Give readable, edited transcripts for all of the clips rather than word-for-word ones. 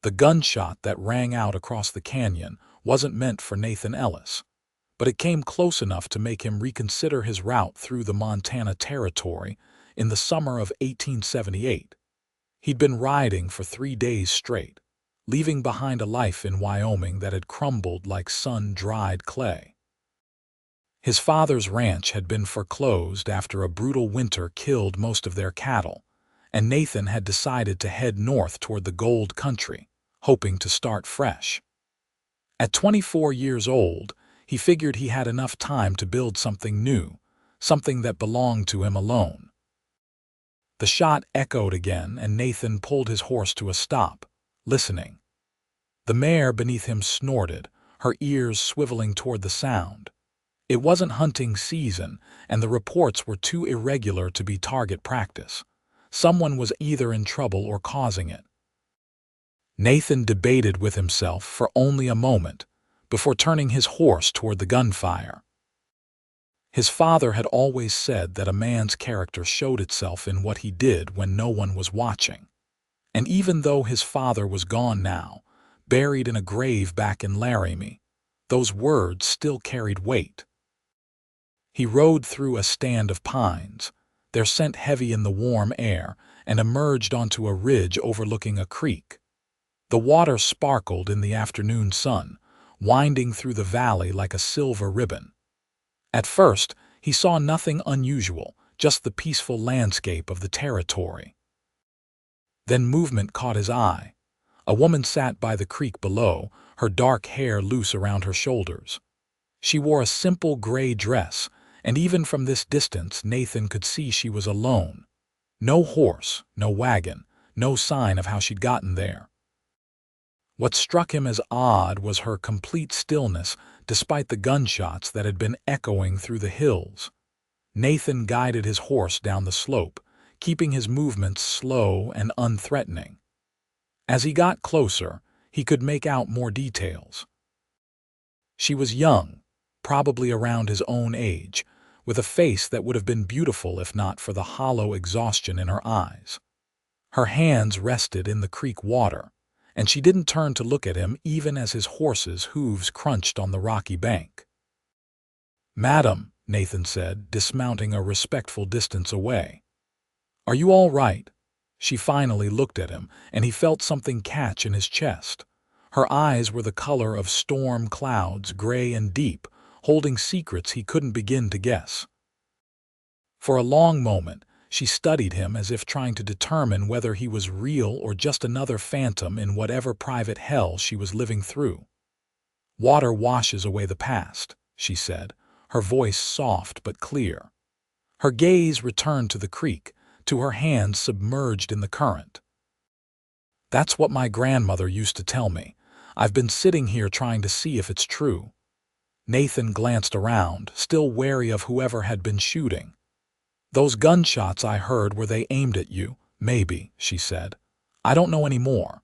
The gunshot that rang out across the canyon wasn't meant for Nathan Ellis, but it came close enough to make him reconsider his route through the Montana Territory in the summer of 1878. He'd been riding for 3 days straight, leaving behind a life in Wyoming that had crumbled like sun-dried clay. His father's ranch had been foreclosed after a brutal winter killed most of their cattle, and Nathan had decided to head north toward the gold country, hoping to start fresh. At 24 years old, he figured he had enough time to build something new, something that belonged to him alone. The shot echoed again, and Nathan pulled his horse to a stop, listening. The mare beneath him snorted, her ears swiveling toward the sound. It wasn't hunting season, and the reports were too irregular to be target practice. Someone was either in trouble or causing it. Nathan debated with himself for only a moment before turning his horse toward the gunfire. His father had always said that a man's character showed itself in what he did when no one was watching. And even though his father was gone now, buried in a grave back in Laramie, those words still carried weight. He rode through a stand of pines, their scent heavy in the warm air, and emerged onto a ridge overlooking a creek. The water sparkled in the afternoon sun, winding through the valley like a silver ribbon. At first, he saw nothing unusual, just the peaceful landscape of the territory. Then movement caught his eye. A woman sat by the creek below, her dark hair loose around her shoulders. She wore a simple gray dress, and even from this distance Nathan could see she was alone. No horse, no wagon, no sign of how she'd gotten there. What struck him as odd was her complete stillness despite the gunshots that had been echoing through the hills. Nathan guided his horse down the slope, keeping his movements slow and unthreatening. As he got closer, he could make out more details. She was young, probably around his own age, with a face that would have been beautiful if not for the hollow exhaustion in her eyes. Her hands rested in the creek water, and she didn't turn to look at him even as his horse's hooves crunched on the rocky bank. "Madam," Nathan said, dismounting a respectful distance away. "Are you all right?" She finally looked at him, and he felt something catch in his chest. Her eyes were the color of storm clouds, gray and deep, holding secrets he couldn't begin to guess. For a long moment, she studied him as if trying to determine whether he was real or just another phantom in whatever private hell she was living through. "Water washes away the past," she said, her voice soft but clear. Her gaze returned to the creek, to her hands submerged in the current. "That's what my grandmother used to tell me. I've been sitting here trying to see if it's true." Nathan glanced around, still wary of whoever had been shooting. "Those gunshots I heard, were they aimed at you?" "Maybe," she said. "I don't know any more.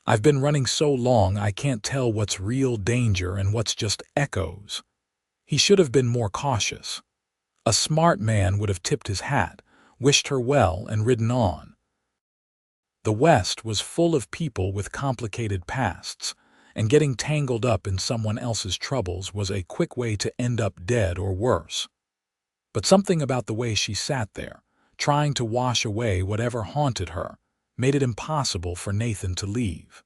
I've been running so long I can't tell what's real danger and what's just echoes." He should have been more cautious. A smart man would have tipped his hat, wished her well, and ridden on. The West was full of people with complicated pasts, and getting tangled up in someone else's troubles was a quick way to end up dead or worse. But something about the way she sat there, trying to wash away whatever haunted her, made it impossible for Nathan to leave.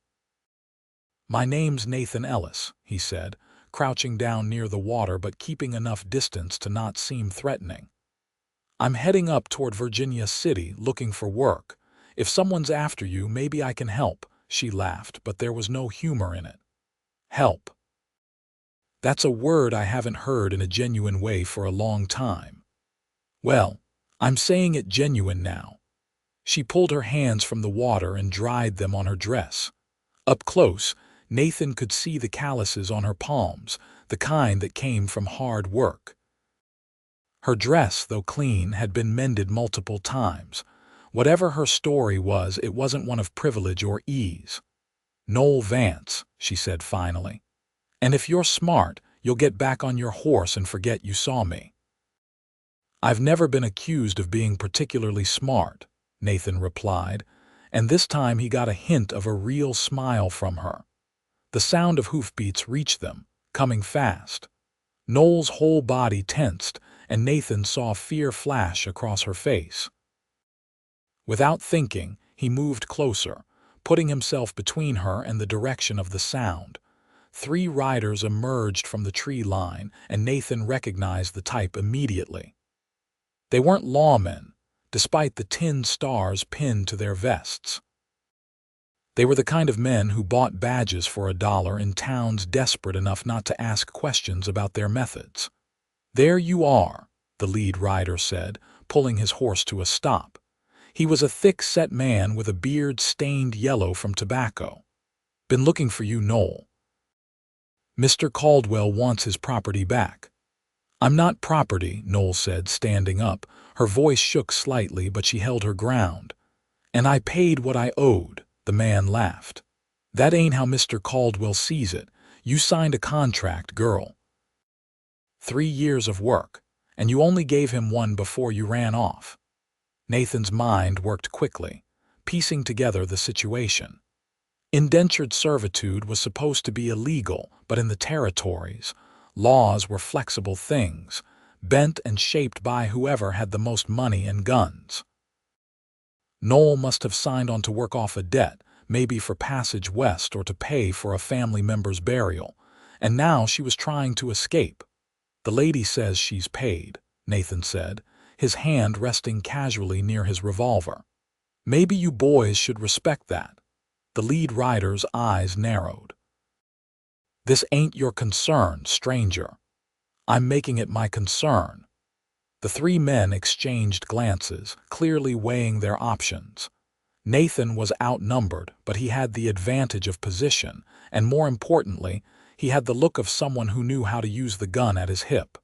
"My name's Nathan Ellis," he said, crouching down near the water but keeping enough distance to not seem threatening. "I'm heading up toward Virginia City looking for work. If someone's after you, maybe I can help." She laughed, but there was no humor in it. "Help. That's a word I haven't heard in a genuine way for a long time." "Well, I'm saying it genuine now." She pulled her hands from the water and dried them on her dress. Up close, Nathan could see the calluses on her palms, the kind that came from hard work. Her dress, though clean, had been mended multiple times. Whatever her story was, it wasn't one of privilege or ease. "Noelle Vance," she said finally. "And if you're smart, you'll get back on your horse and forget you saw me." "I've never been accused of being particularly smart," Nathan replied, and this time he got a hint of a real smile from her. The sound of hoofbeats reached them, coming fast. Noel's whole body tensed, and Nathan saw fear flash across her face. Without thinking, he moved closer, putting himself between her and the direction of the sound. 3 riders emerged from the tree line, and Nathan recognized the type immediately. They weren't lawmen, despite the tin stars pinned to their vests. They were the kind of men who bought badges for $1 in towns desperate enough not to ask questions about their methods. "There you are," the lead rider said, pulling his horse to a stop. He was a thick-set man with a beard stained yellow from tobacco. "Been looking for you, Noel. Mr. Caldwell wants his property back." "I'm not property," Noel said, standing up. Her voice shook slightly, but she held her ground. "And I paid what I owed," the man laughed. "That ain't how Mr. Caldwell sees it. You signed a contract, girl. 3 years of work, and you only gave him one before you ran off." Nathan's mind worked quickly, piecing together the situation. Indentured servitude was supposed to be illegal, but in the territories, laws were flexible things, bent and shaped by whoever had the most money and guns. Noel must have signed on to work off a debt, maybe for passage west or to pay for a family member's burial, and now she was trying to escape. "The lady says she's paid," Nathan said, his hand resting casually near his revolver. "Maybe you boys should respect that." The lead rider's eyes narrowed. "This ain't your concern, stranger." "I'm making it my concern." The 3 men exchanged glances, clearly weighing their options. Nathan was outnumbered, but he had the advantage of position, and more importantly, he had the look of someone who knew how to use the gun at his hip.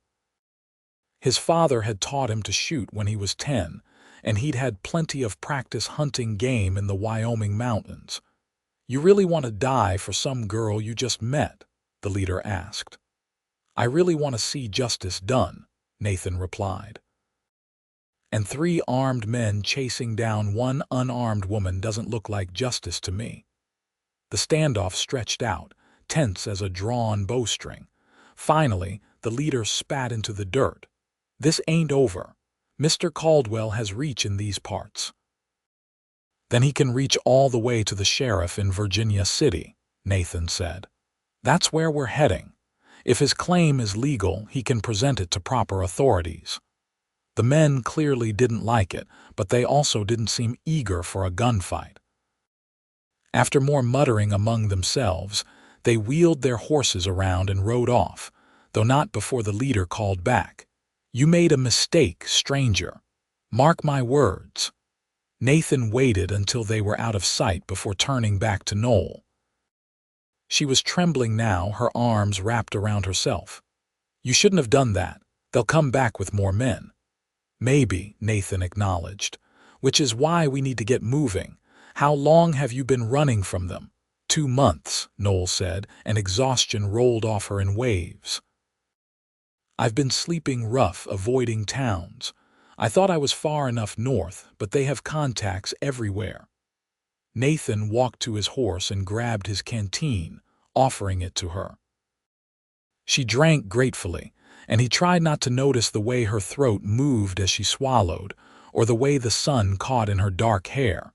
His father had taught him to shoot when he was 10, and he'd had plenty of practice hunting game in the Wyoming mountains. "You really want to die for some girl you just met?" the leader asked. "I really want to see justice done," Nathan replied. "And 3 armed men chasing down 1 unarmed woman doesn't look like justice to me." The standoff stretched out, tense as a drawn bowstring. Finally, the leader spat into the dirt. "This ain't over. Mr. Caldwell has reach in these parts." "Then he can reach all the way to the sheriff in Virginia City," Nathan said. "That's where we're heading. If his claim is legal, he can present it to proper authorities." The men clearly didn't like it, but they also didn't seem eager for a gunfight. After more muttering among themselves, they wheeled their horses around and rode off, though not before the leader called back. "You made a mistake, stranger. Mark my words." Nathan waited until they were out of sight before turning back to Noel. She was trembling now, her arms wrapped around herself. "You shouldn't have done that. They'll come back with more men." "Maybe," Nathan acknowledged, "which is why we need to get moving. How long have you been running from them?" 2 months, Noel said, and exhaustion rolled off her in waves. "I've been sleeping rough, avoiding towns. I thought I was far enough north, but they have contacts everywhere." Nathan walked to his horse and grabbed his canteen, offering it to her. She drank gratefully, and he tried not to notice the way her throat moved as she swallowed, or the way the sun caught in her dark hair.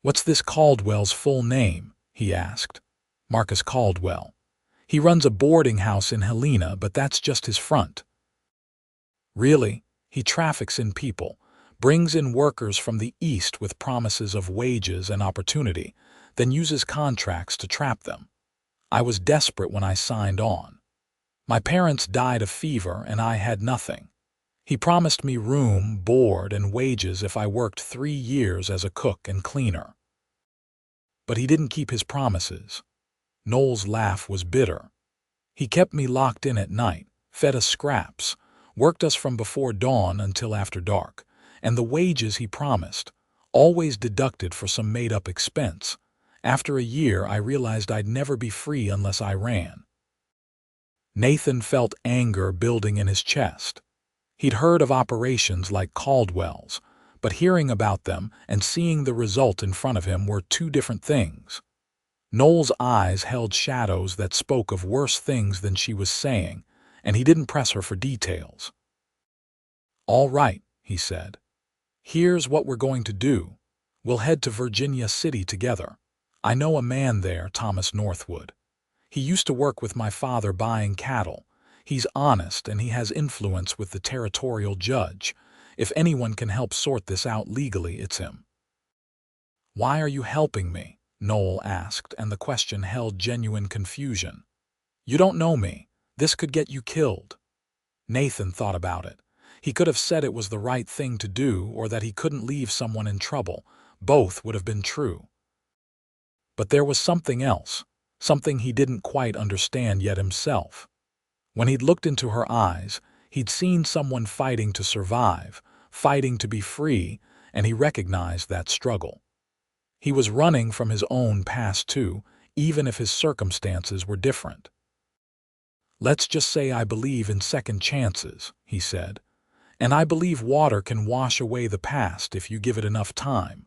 "What's this Caldwell's full name?" he asked. "Marcus Caldwell. He runs a boarding house in Helena, but that's just his front." "Really? He traffics in people, brings in workers from the East with promises of wages and opportunity, then uses contracts to trap them. I was desperate when I signed on. My parents died of fever and I had nothing. He promised me room, board, and wages if I worked 3 years as a cook and cleaner. But he didn't keep his promises." Noel's laugh was bitter. "He kept me locked in at night, fed us scraps, worked us from before dawn until after dark, and the wages he promised, always deducted for some made-up expense. After a year, I realized I'd never be free unless I ran." Nathan felt anger building in his chest. He'd heard of operations like Caldwell's, but hearing about them and seeing the result in front of him were two different things. Noel's eyes held shadows that spoke of worse things than she was saying, and he didn't press her for details. "All right," he said. "Here's what we're going to do. We'll head to Virginia City together. I know a man there, Thomas Northwood. He used to work with my father buying cattle. He's honest and he has influence with the territorial judge. If anyone can help sort this out legally, it's him." "Why are you helping me?" Noel asked, and the question held genuine confusion. "You don't know me. This could get you killed." Nathan thought about it. He could have said it was the right thing to do or that he couldn't leave someone in trouble. Both would have been true. But there was something else, something he didn't quite understand yet himself. When he'd looked into her eyes, he'd seen someone fighting to survive, fighting to be free, and he recognized that struggle. He was running from his own past too, even if his circumstances were different. "Let's just say I believe in second chances," he said. "And I believe water can wash away the past if you give it enough time."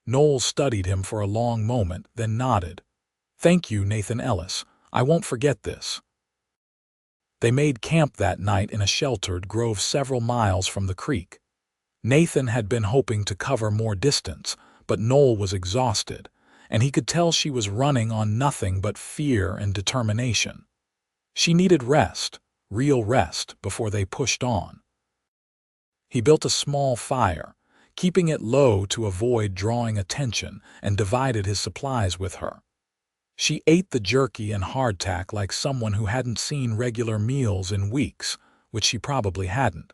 Noel studied him for a long moment, then nodded. "Thank you, Nathan Ellis. I won't forget this." They made camp that night in a sheltered grove several miles from the creek. Nathan had been hoping to cover more distance, but Noel was exhausted, and he could tell she was running on nothing but fear and determination. She needed rest, real rest, before they pushed on. He built a small fire, keeping it low to avoid drawing attention, and divided his supplies with her. She ate the jerky and hardtack like someone who hadn't seen regular meals in weeks, which she probably hadn't.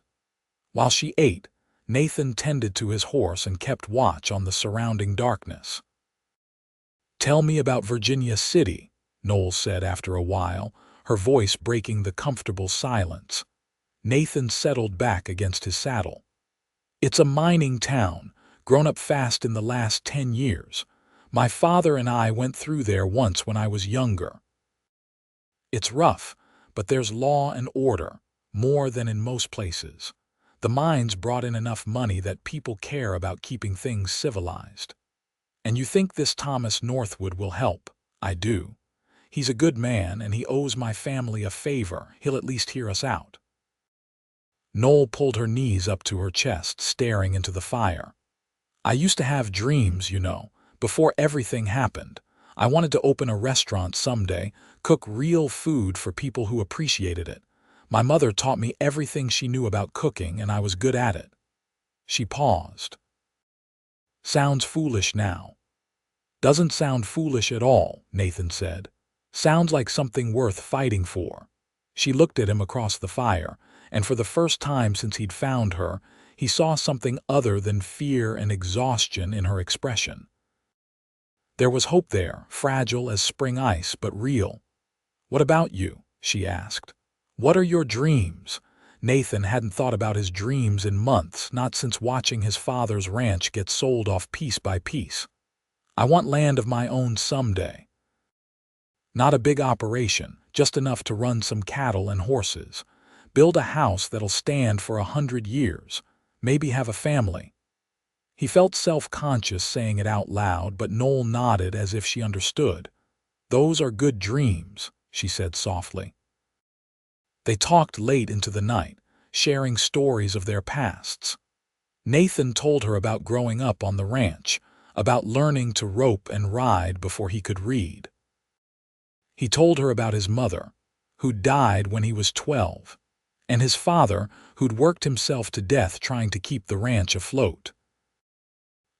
While she ate, Nathan tended to his horse and kept watch on the surrounding darkness. "Tell me about Virginia City," Noel said after a while, her voice breaking the comfortable silence. Nathan settled back against his saddle. "It's a mining town, grown up fast in the last 10 years. My father and I went through there once when I was younger. It's rough, but there's law and order, more than in most places. The mines brought in enough money that people care about keeping things civilized. And you think this Thomas Northwood will help? I do. He's a good man and he owes my family a favor. He'll at least hear us out." Noel pulled her knees up to her chest, staring into the fire. "I used to have dreams, you know, before everything happened. I wanted to open a restaurant someday, cook real food for people who appreciated it. My mother taught me everything she knew about cooking, and I was good at it." She paused. "Sounds foolish now." "Doesn't sound foolish at all," Nathan said. "Sounds like something worth fighting for." She looked at him across the fire, and for the first time since he'd found her, he saw something other than fear and exhaustion in her expression. There was hope there, fragile as spring ice, but real. "What about you?" she asked. "What are your dreams?" Nathan hadn't thought about his dreams in months, not since watching his father's ranch get sold off piece by piece. "I want land of my own someday. Not a big operation, just enough to run some cattle and horses. Build a house that'll stand for 100 years. Maybe have a family." He felt self-conscious saying it out loud, but Noel nodded as if she understood. "Those are good dreams," she said softly. They talked late into the night, sharing stories of their pasts. Nathan told her about growing up on the ranch, about learning to rope and ride before he could read. He told her about his mother, who died when he was 12, and his father, who'd worked himself to death trying to keep the ranch afloat.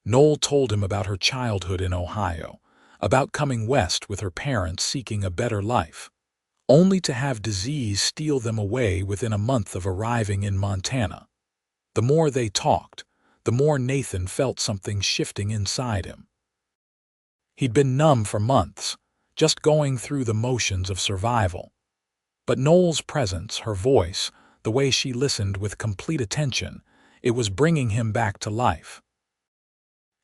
Noel told him about her childhood in Ohio, about coming west with her parents seeking a better life, only to have disease steal them away within a month of arriving in Montana. The more they talked, the more Nathan felt something shifting inside him. He'd been numb for months, just going through the motions of survival. But Noel's presence, her voice, the way she listened with complete attention, it was bringing him back to life.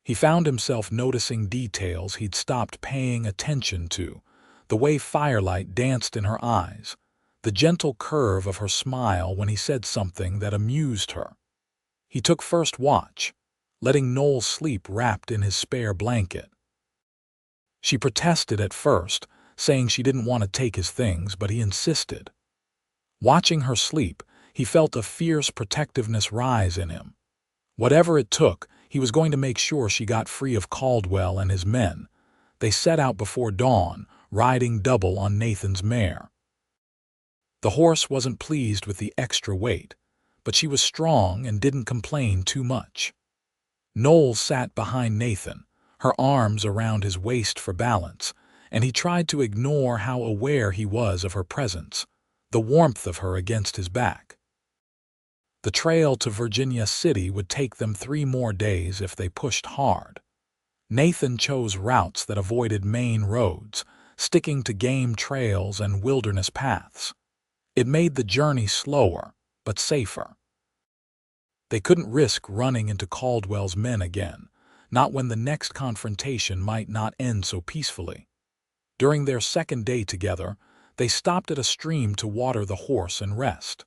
He found himself noticing details he'd stopped paying attention to, the way firelight danced in her eyes, the gentle curve of her smile when he said something that amused her. He took first watch, letting Noel sleep wrapped in his spare blanket. She protested at first, saying she didn't want to take his things, but he insisted. Watching her sleep, he felt a fierce protectiveness rise in him. Whatever it took, he was going to make sure she got free of Caldwell and his men. They set out before dawn, riding double on Nathan's mare. The horse wasn't pleased with the extra weight, but she was strong and didn't complain too much. Noel sat behind Nathan, her arms around his waist for balance, and he tried to ignore how aware he was of her presence, the warmth of her against his back. The trail to Virginia City would take them 3 more days if they pushed hard. Nathan chose routes that avoided main roads, sticking to game trails and wilderness paths. It made the journey slower, but safer. They couldn't risk running into Caldwell's men again, not when the next confrontation might not end so peacefully. During their second day together, they stopped at a stream to water the horse and rest.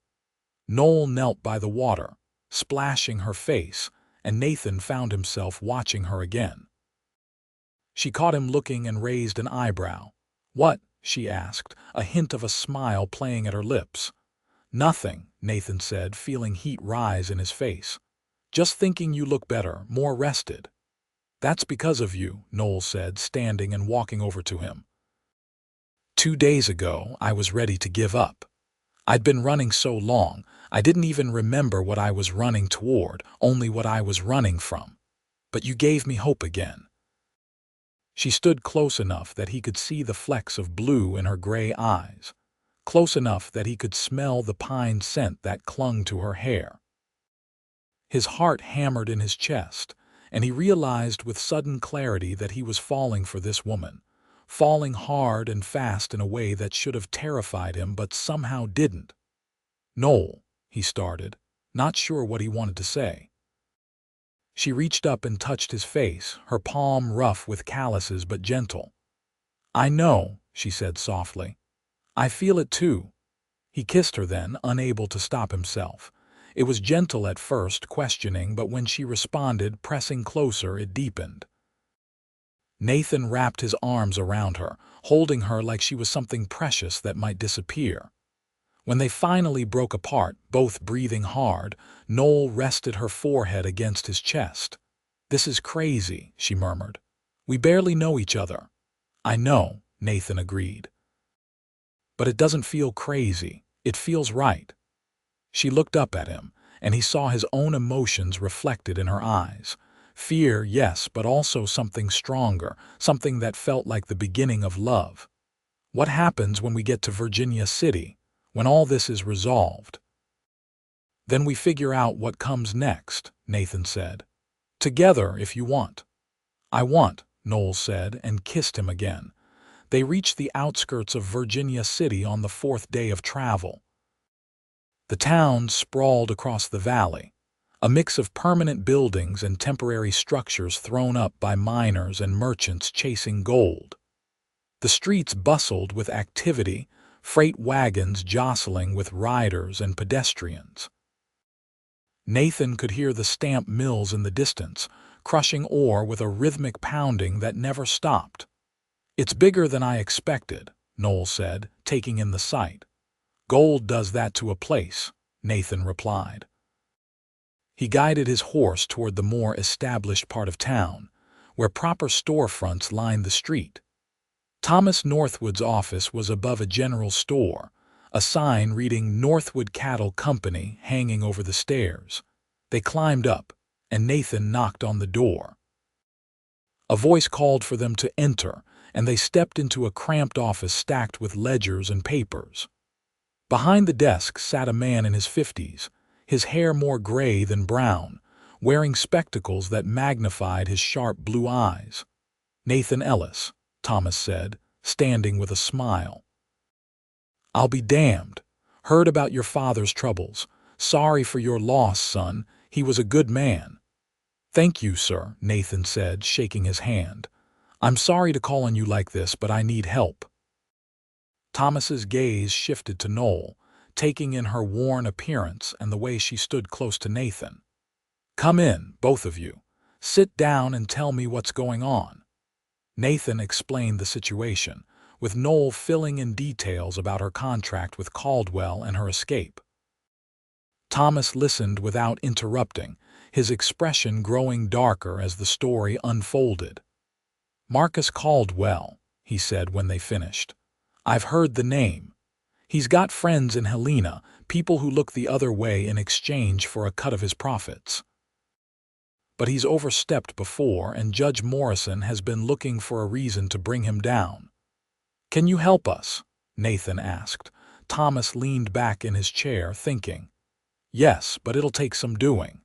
Noel knelt by the water, splashing her face, and Nathan found himself watching her again. She caught him looking and raised an eyebrow. "What?" she asked, a hint of a smile playing at her lips. "Nothing," Nathan said, feeling heat rise in his face. "Just thinking you look better, more rested." "That's because of you," Noel said, standing and walking over to him. 2 days ago, I was ready to give up. I'd been running so long, I didn't even remember what I was running toward, only what I was running from. But you gave me hope again. She stood close enough that he could see the flecks of blue in her gray eyes, close enough that he could smell the pine scent that clung to her hair. His heart hammered in his chest, and he realized with sudden clarity that he was falling for this woman, falling hard and fast in a way that should have terrified him but somehow didn't. "Noel," he started, not sure what he wanted to say. She reached up and touched his face, her palm rough with calluses but gentle. "I know," she said softly. "I feel it too." He kissed her then, unable to stop himself. It was gentle at first, questioning, but when she responded, pressing closer, it deepened. Nathan wrapped his arms around her, holding her like she was something precious that might disappear. When they finally broke apart, both breathing hard, Noel rested her forehead against his chest. "This is crazy," she murmured. "We barely know each other." "I know," Nathan agreed. "But it doesn't feel crazy. It feels right." She looked up at him, and he saw his own emotions reflected in her eyes. Fear, yes, but also something stronger, something that felt like the beginning of love. "What happens when we get to Virginia City, when all this is resolved?" "Then we figure out what comes next," Nathan said. "Together, if you want." "I want," Noel said, and kissed him again. They reached the outskirts of Virginia City on the 4th day of travel. The town sprawled across the valley, a mix of permanent buildings and temporary structures thrown up by miners and merchants chasing gold. The streets bustled with activity, freight wagons jostling with riders and pedestrians. Nathan could hear the stamp mills in the distance, crushing ore with a rhythmic pounding that never stopped. "It's bigger than I expected," Noel said, taking in the sight. "Gold does that to a place," Nathan replied. He guided his horse toward the more established part of town, where proper storefronts lined the street. Thomas Northwood's office was above a general store, a sign reading Northwood Cattle Company hanging over the stairs. They climbed up, and Nathan knocked on the door. A voice called for them to enter, and they stepped into a cramped office stacked with ledgers and papers. Behind the desk sat a man in his 50s, his hair more gray than brown, wearing spectacles that magnified his sharp blue eyes. "Nathan Ellis," Thomas said, standing with a smile. "I'll be damned. Heard about your father's troubles. Sorry for your loss, son. He was a good man." "Thank you, sir," Nathan said, shaking his hand. "I'm sorry to call on you like this, but I need help." Thomas's gaze shifted to Noel, taking in her worn appearance and the way she stood close to Nathan. "Come in, both of you. Sit down and tell me what's going on." Nathan explained the situation, with Noelle filling in details about her contract with Caldwell and her escape. Thomas listened without interrupting, his expression growing darker as the story unfolded. "Marcus Caldwell," he said when they finished. "I've heard the name. He's got friends in Helena, people who look the other way in exchange for a cut of his profits. But he's overstepped before, and Judge Morrison has been looking for a reason to bring him down." "Can you help us?" Nathan asked. Thomas leaned back in his chair, thinking. "Yes, but it'll take some doing.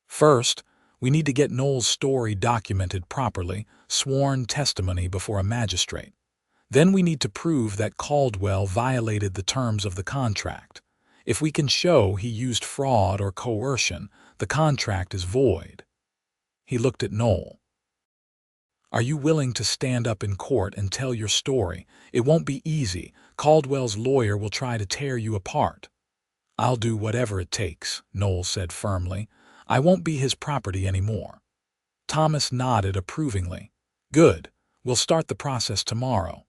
First, we need to get Noelle's story documented properly, sworn testimony before a magistrate. Then we need to prove that Caldwell violated the terms of the contract. If we can show he used fraud or coercion, the contract is void." He looked at Noelle. "Are you willing to stand up in court and tell your story? It won't be easy. Caldwell's lawyer will try to tear you apart." "I'll do whatever it takes," Noelle said firmly. "I won't be his property anymore." Thomas nodded approvingly. "Good. We'll start the process tomorrow.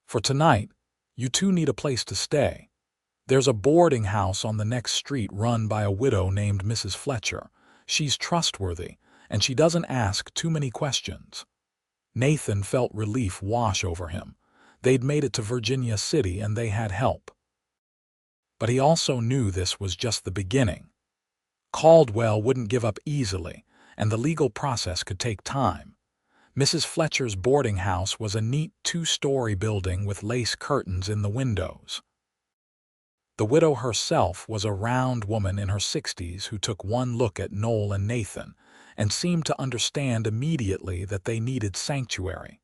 For tonight, you two need a place to stay. There's a boarding house on the next street run by a widow named Mrs. Fletcher. She's trustworthy, and she doesn't ask too many questions." Nathan felt relief wash over him. They'd made it to Virginia City and they had help. But he also knew this was just the beginning. Caldwell wouldn't give up easily, and the legal process could take time. Mrs. Fletcher's boarding house was a neat two-story building with lace curtains in the windows. The widow herself was a round woman in her 60s who took one look at Noelle and Nathan and seemed to understand immediately that they needed sanctuary.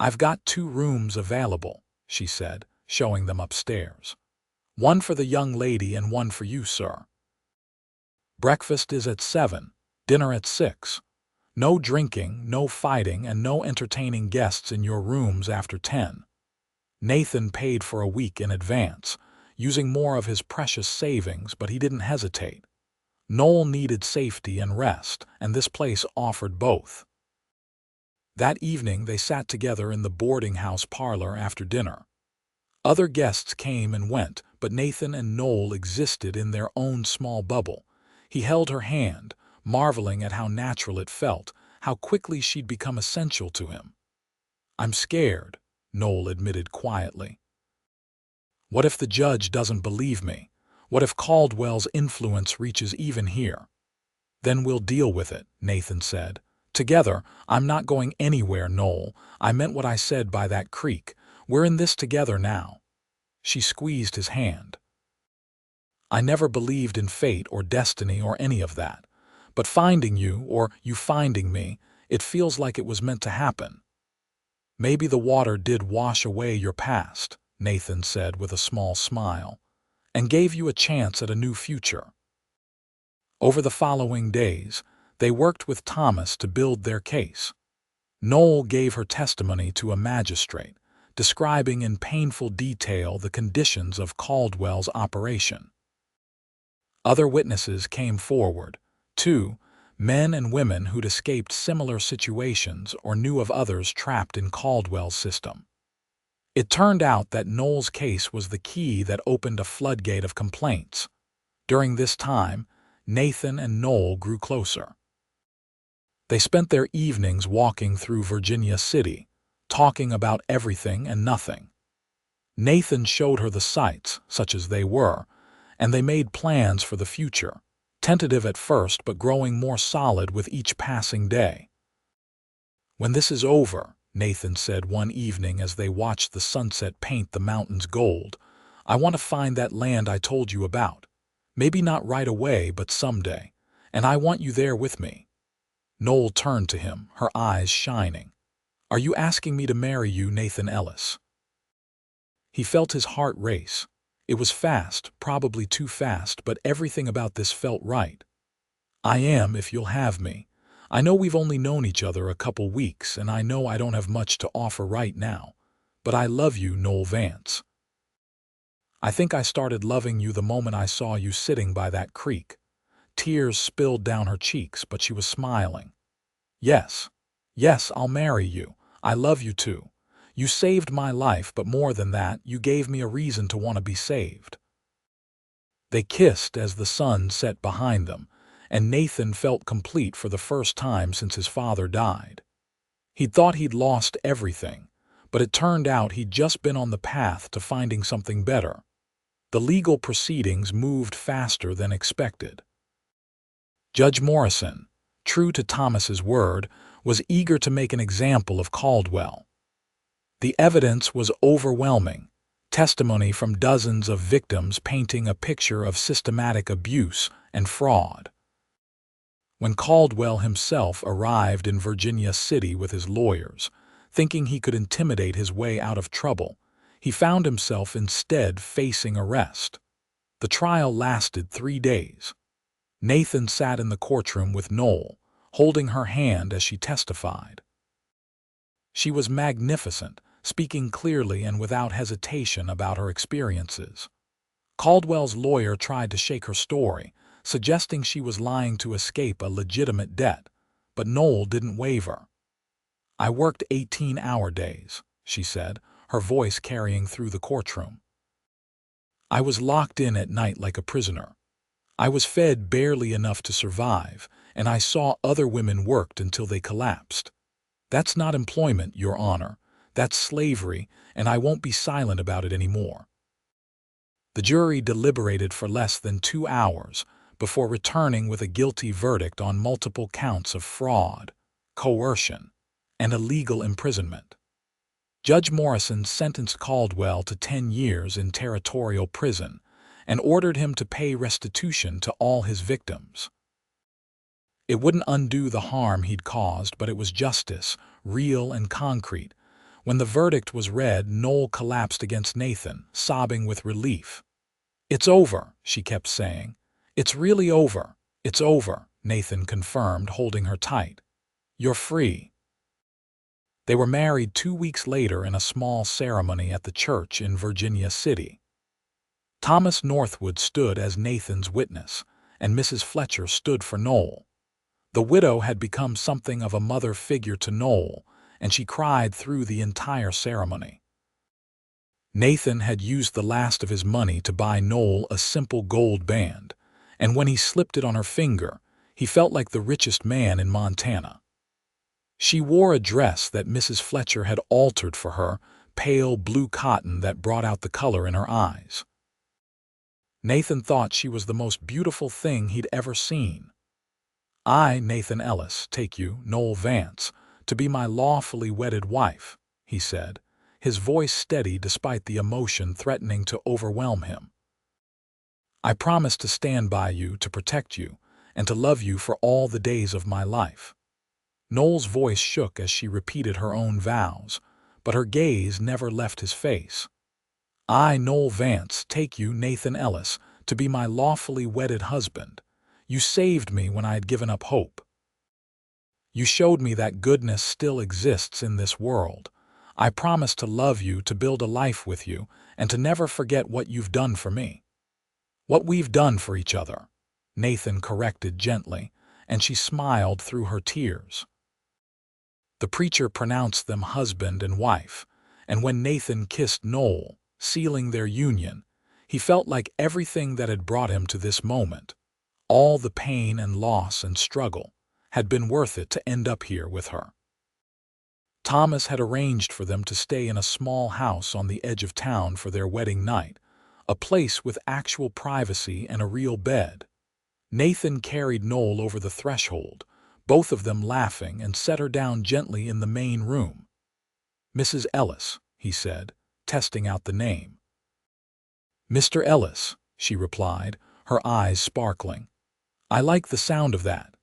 "I've got 2 rooms available," she said, showing them upstairs. "One for the young lady and one for you, sir. Breakfast is at 7, dinner at 6. No drinking, no fighting, and no entertaining guests in your rooms after 10. Nathan paid for a week in advance, using more of his precious savings, but he didn't hesitate. Noelle needed safety and rest, and this place offered both. That evening they sat together in the boarding house parlor after dinner. Other guests came and went, but Nathan and Noelle existed in their own small bubble. He held her hand, marveling at how natural it felt, how quickly she'd become essential to him. "I'm scared," Noelle admitted quietly. "What if the judge doesn't believe me? What if Caldwell's influence reaches even here?" "Then we'll deal with it," Nathan said. "Together. I'm not going anywhere, Noelle. I meant what I said by that creek. We're in this together now." She squeezed his hand. "I never believed in fate or destiny or any of that. But finding you, or you finding me, it feels like it was meant to happen." "Maybe the water did wash away your past," Nathan said with a small smile, "and gave you a chance at a new future." Over the following days, they worked with Thomas to build their case. Noelle gave her testimony to a magistrate, describing in painful detail the conditions of Caldwell's operation. Other witnesses came forward, too, men and women who'd escaped similar situations or knew of others trapped in Caldwell's system. It turned out that Noelle's case was the key that opened a floodgate of complaints. During this time, Nathan and Noelle grew closer. They spent their evenings walking through Virginia City, talking about everything and nothing. Nathan showed her the sights, such as they were, and they made plans for the future, tentative at first but growing more solid with each passing day. "When this is over," Nathan said one evening as they watched the sunset paint the mountains gold, "I want to find that land I told you about. Maybe not right away, but someday. And I want you there with me." Noelle turned to him, her eyes shining. "Are you asking me to marry you, Nathan Ellis?" He felt his heart race. It was fast, probably too fast, but everything about this felt right. "I am, if you'll have me. I know we've only known each other a couple weeks, and I know I don't have much to offer right now. But I love you, Noelle Vance. I think I started loving you the moment I saw you sitting by that creek. Tears spilled down her cheeks, but she was smiling. Yes, yes, I'll marry you. I love you too. You saved my life, but more than that, you gave me a reason to want to be saved. They kissed as the sun set behind them, and Nathan felt complete for the first time since his father died. He'd thought he'd lost everything, but it turned out he'd just been on the path to finding something better. The legal proceedings moved faster than expected. Judge Morrison, true to Thomas's word, was eager to make an example of Caldwell. The evidence was overwhelming, testimony from dozens of victims painting a picture of systematic abuse and fraud. When Caldwell himself arrived in Virginia City with his lawyers, thinking he could intimidate his way out of trouble, he found himself instead facing arrest. The trial lasted 3 days. Nathan sat in the courtroom with Noelle, holding her hand as she testified. She was magnificent, speaking clearly and without hesitation about her experiences. Caldwell's lawyer tried to shake her story, suggesting she was lying to escape a legitimate debt, but Noelle didn't waver. "I worked 18-hour days," she said, her voice carrying through the courtroom. "I was locked in at night like a prisoner. I was fed barely enough to survive, and I saw other women worked until they collapsed. That's not employment, Your Honor. That's slavery, and I won't be silent about it anymore." The jury deliberated for less than 2 hours before returning with a guilty verdict on multiple counts of fraud, coercion, and illegal imprisonment. Judge Morrison sentenced Caldwell to 10 years in territorial prison and ordered him to pay restitution to all his victims. It wouldn't undo the harm he'd caused, but it was justice, real and concrete. When the verdict was read, Noelle collapsed against Nathan, sobbing with relief. "It's over," she kept saying. "It's really over. It's over," Nathan confirmed, holding her tight. "You're free." They were married 2 weeks later in a small ceremony at the church in Virginia City. Thomas Northwood stood as Nathan's witness, and Mrs. Fletcher stood for Noelle. The widow had become something of a mother figure to Noelle, and she cried through the entire ceremony. Nathan had used the last of his money to buy Noelle a simple gold band, and when he slipped it on her finger, he felt like the richest man in Montana. She wore a dress that Mrs. Fletcher had altered for her, pale blue cotton that brought out the color in her eyes. Nathan thought she was the most beautiful thing he'd ever seen. "I, Nathan Ellis, take you, Noelle Vance, to be my lawfully wedded wife," he said, his voice steady despite the emotion threatening to overwhelm him. "I promise to stand by you, to protect you, and to love you for all the days of my life." Noelle's voice shook as she repeated her own vows, but her gaze never left his face. "I, Noelle Vance, take you, Nathan Ellis, to be my lawfully wedded husband. You saved me when I had given up hope. You showed me that goodness still exists in this world. I promise to love you, to build a life with you, and to never forget what you've done for me." "What we've done for each other," Nathan corrected gently, and she smiled through her tears. The preacher pronounced them husband and wife, and when Nathan kissed Noelle, sealing their union, he felt like everything that had brought him to this moment, all the pain and loss and struggle, had been worth it to end up here with her. Thomas had arranged for them to stay in a small house on the edge of town for their wedding night, a place with actual privacy and a real bed. Nathan carried Noelle over the threshold, both of them laughing, and set her down gently in the main room. "Mrs. Ellis," he said, testing out the name. "Mr. Ellis," she replied, her eyes sparkling. "I like the sound of that."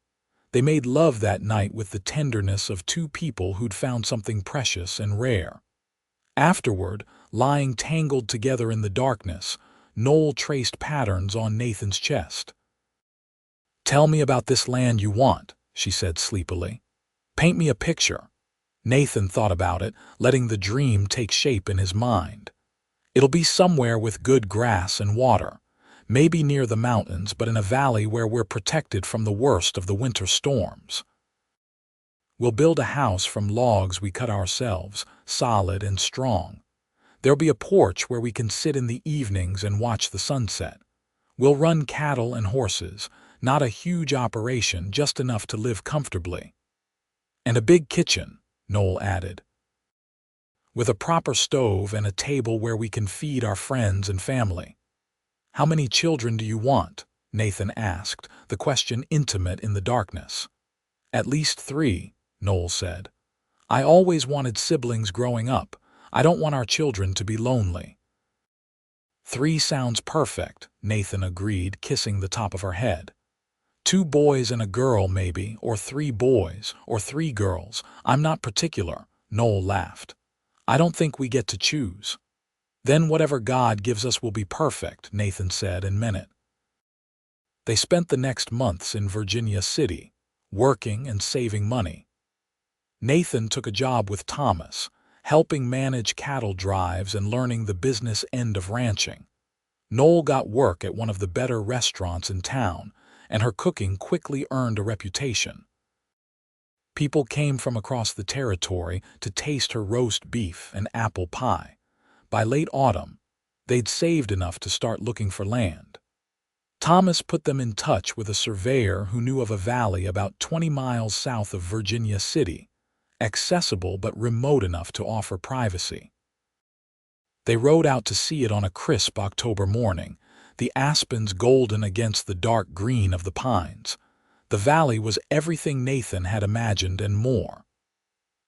They made love that night with the tenderness of two people who'd found something precious and rare. Afterward, lying tangled together in the darkness, Noelle traced patterns on Nathan's chest. "Tell me about this land you want," she said sleepily. "Paint me a picture." Nathan thought about it, letting the dream take shape in his mind. "It'll be somewhere with good grass and water. Maybe near the mountains, but in a valley where we're protected from the worst of the winter storms. We'll build a house from logs we cut ourselves, solid and strong. There'll be a porch where we can sit in the evenings and watch the sunset. We'll run cattle and horses, not a huge operation, just enough to live comfortably. And a big kitchen, Noelle added, with a proper stove and a table where we can feed our friends and family. How many children do you want? Nathan asked, the question intimate in the darkness. At least 3, Noelle said. I always wanted siblings growing up. I don't want our children to be lonely. 3 sounds perfect, Nathan agreed, kissing the top of her head. 2 boys and a girl maybe, or 3 boys, or 3 girls. I'm not particular, Noelle laughed. I don't think we get to choose. Then whatever God gives us will be perfect, Nathan said and meant it. They spent the next months in Virginia City, working and saving money. Nathan took a job with Thomas, helping manage cattle drives and learning the business end of ranching. Noelle got work at one of the better restaurants in town, and her cooking quickly earned a reputation. People came from across the territory to taste her roast beef and apple pie. By late autumn, they'd saved enough to start looking for land. Thomas put them in touch with a surveyor who knew of a valley about 20 miles south of Virginia City, accessible but remote enough to offer privacy. They rode out to see it on a crisp October morning, the aspens golden against the dark green of the pines. The valley was everything Nathan had imagined and more.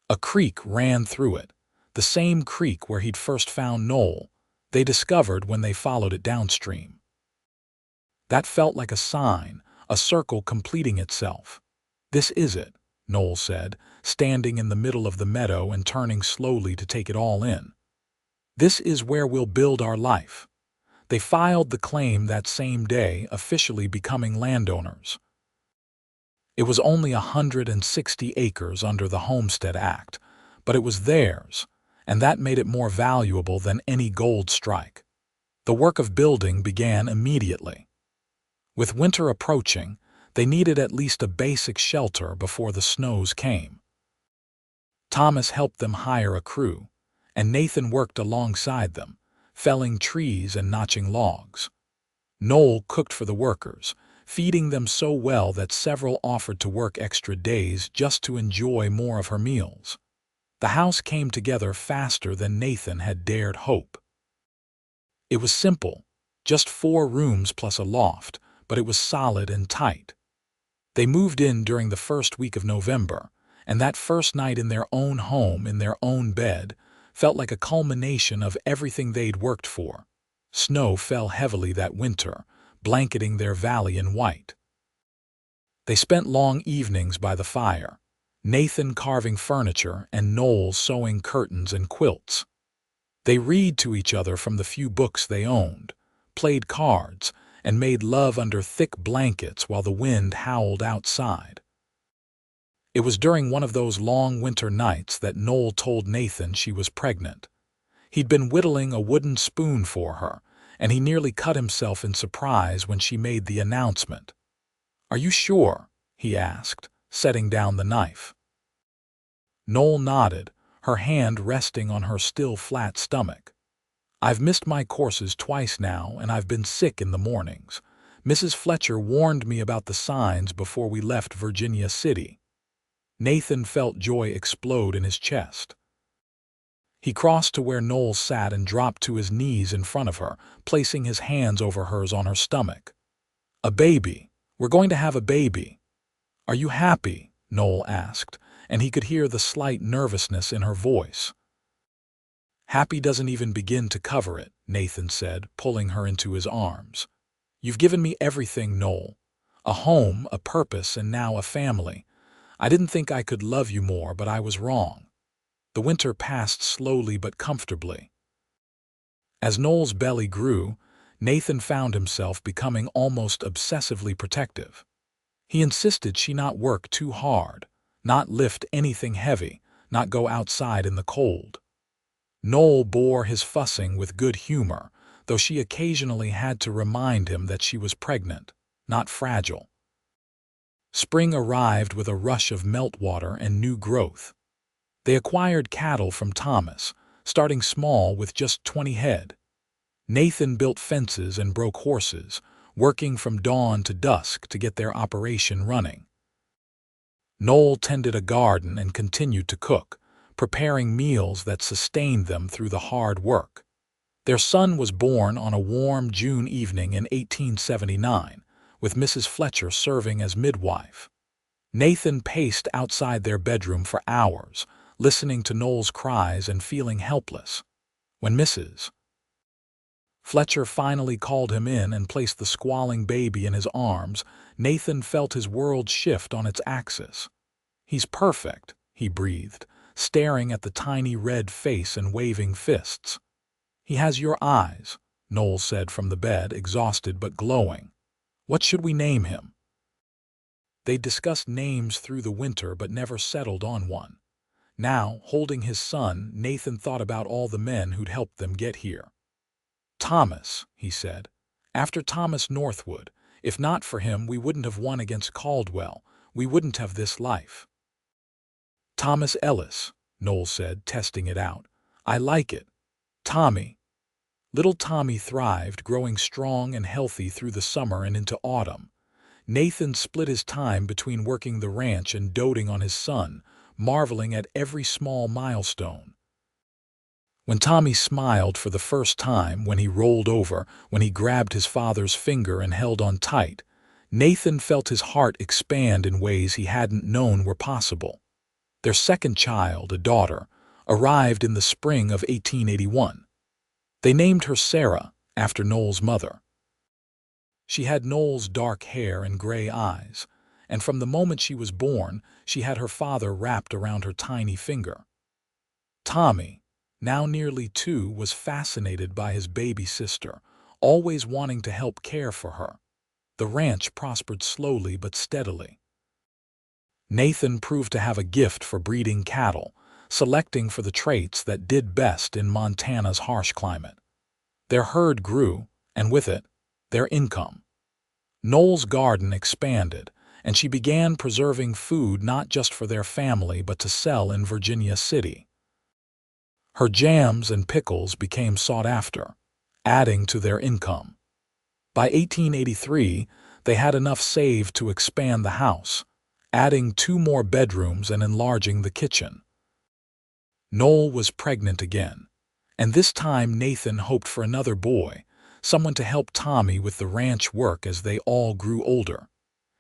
A creek ran through it, the same creek where he'd first found Noelle, they discovered when they followed it downstream. That felt like a sign, a circle completing itself. This is it, Noelle said, standing in the middle of the meadow and turning slowly to take it all in. This is where we'll build our life. They filed the claim that same day, officially becoming landowners. It was only 160 acres under the Homestead Act, but it was theirs, and that made it more valuable than any gold strike. The work of building began immediately. With winter approaching, they needed at least a basic shelter before the snows came. Thomas helped them hire a crew, and Nathan worked alongside them, felling trees and notching logs. Noelle cooked for the workers, feeding them so well that several offered to work extra days just to enjoy more of her meals. The house came together faster than Nathan had dared hope. It was simple, just 4 rooms plus a loft, but it was solid and tight. They moved in during the first week of November, and that first night in their own home, in their own bed, felt like a culmination of everything they'd worked for. Snow fell heavily that winter, blanketing their valley in white. They spent long evenings by the fire, Nathan carving furniture and Noelle sewing curtains and quilts. They read to each other from the few books they owned, played cards, and made love under thick blankets while the wind howled outside. It was during one of those long winter nights that Noelle told Nathan she was pregnant. He'd been whittling a wooden spoon for her, and he nearly cut himself in surprise when she made the announcement. "Are you sure?" he asked, setting down the knife. Noelle nodded, her hand resting on her still flat stomach. "I've missed my courses twice now, and I've been sick in the mornings. Mrs. Fletcher warned me about the signs before we left Virginia City." Nathan felt joy explode in his chest. He crossed to where Noelle sat and dropped to his knees in front of her, placing his hands over hers on her stomach. "A baby. We're going to have a baby." "Are you happy?" Noelle asked, and he could hear the slight nervousness in her voice. "Happy doesn't even begin to cover it," Nathan said, pulling her into his arms. "You've given me everything, Noelle. A home, a purpose, and now a family. I didn't think I could love you more, but I was wrong." The winter passed slowly but comfortably. As Noelle's belly grew, Nathan found himself becoming almost obsessively protective. He insisted she not work too hard, not lift anything heavy, not go outside in the cold. Noelle bore his fussing with good humor, though she occasionally had to remind him that she was pregnant, not fragile. Spring arrived with a rush of meltwater and new growth. They acquired cattle from Thomas, starting small with just 20 head. Nathan built fences and broke horses, working from dawn to dusk to get their operation running. Noelle tended a garden and continued to cook, preparing meals that sustained them through the hard work. Their son was born on a warm June evening in 1879, with Mrs. Fletcher serving as midwife. Nathan paced outside their bedroom for hours, listening to Noelle's cries and feeling helpless. When Mrs. Fletcher finally called him in and placed the squalling baby in his arms, Nathan felt his world shift on its axis. "He's perfect," he breathed, staring at the tiny red face and waving fists. "He has your eyes," Noelle said from the bed, exhausted but glowing. "What should we name him?" They discussed names through the winter but never settled on one. Now, holding his son, Nathan thought about all the men who'd helped them get here. "Thomas," he said. "After Thomas Northwood. If not for him, we wouldn't have won against Caldwell. We wouldn't have this life." "Thomas Ellis," Noelle said, testing it out. "I like it." "Tommy." Little Tommy thrived, growing strong and healthy through the summer and into autumn. Nathan split his time between working the ranch and doting on his son, marveling at every small milestone. When Tommy smiled for the first time, when he rolled over, when he grabbed his father's finger and held on tight, Nathan felt his heart expand in ways he hadn't known were possible. Their second child, a daughter, arrived in the spring of 1881. They named her Sarah, after Noelle's mother. She had Noelle's dark hair and gray eyes, and from the moment she was born, she had her father wrapped around her tiny finger. Tommy, now nearly 2, was fascinated by his baby sister, always wanting to help care for her. The ranch prospered slowly but steadily. Nathan proved to have a gift for breeding cattle, selecting for the traits that did best in Montana's harsh climate. Their herd grew, and with it, their income. Noelle's garden expanded, and she began preserving food not just for their family but to sell in Virginia City. Her jams and pickles became sought after, adding to their income. By 1883, they had enough saved to expand the house, adding 2 more bedrooms and enlarging the kitchen. Noelle was pregnant again, and this time Nathan hoped for another boy, someone to help Tommy with the ranch work as they all grew older.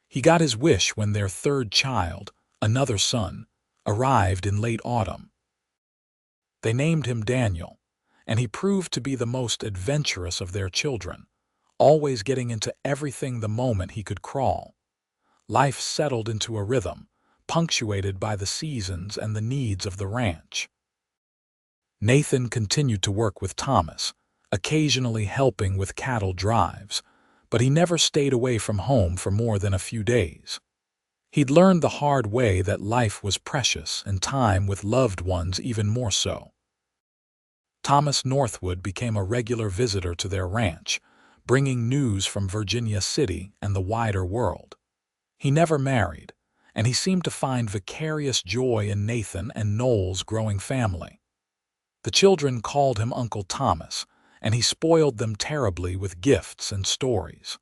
He got his wish when their third child, another son, arrived in late autumn. They named him Daniel, and he proved to be the most adventurous of their children, always getting into everything the moment he could crawl. Life settled into a rhythm, punctuated by the seasons and the needs of the ranch. Nathan continued to work with Thomas, occasionally helping with cattle drives, but he never stayed away from home for more than a few days. He'd learned the hard way that life was precious and time with loved ones even more so. Thomas Northwood became a regular visitor to their ranch, bringing news from Virginia City and the wider world. He never married, and he seemed to find vicarious joy in Nathan and Noelle's growing family. The children called him Uncle Thomas, and he spoiled them terribly with gifts and stories.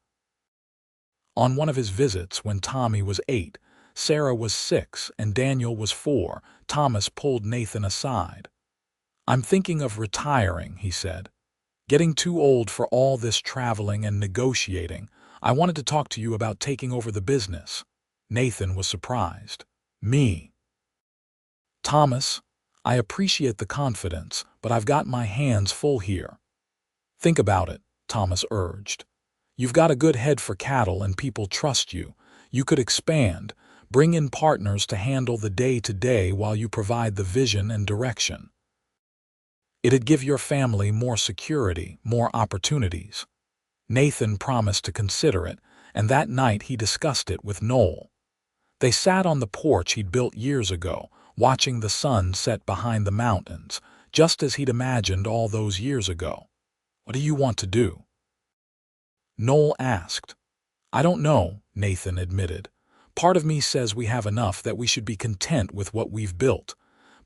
On one of his visits, when Tommy was 8, Sarah was 6, and Daniel was 4, Thomas pulled Nathan aside. "I'm thinking of retiring," he said. "Getting too old for all this traveling and negotiating. I wanted to talk to you about taking over the business." Nathan was surprised. "Me?" "Thomas, I appreciate the confidence, but I've got my hands full here." "Think about it," Thomas urged. "You've got a good head for cattle and people trust you. You could expand, bring in partners to handle the day-to-day while you provide the vision and direction. It'd give your family more security, more opportunities." Nathan promised to consider it, and that night he discussed it with Noelle. They sat on the porch he'd built years ago, watching the sun set behind the mountains, just as he'd imagined all those years ago. What do you want to do?" Noel asked. "I don't know," Nathan admitted. "Part of me says we have enough, that we should be content with what we've built.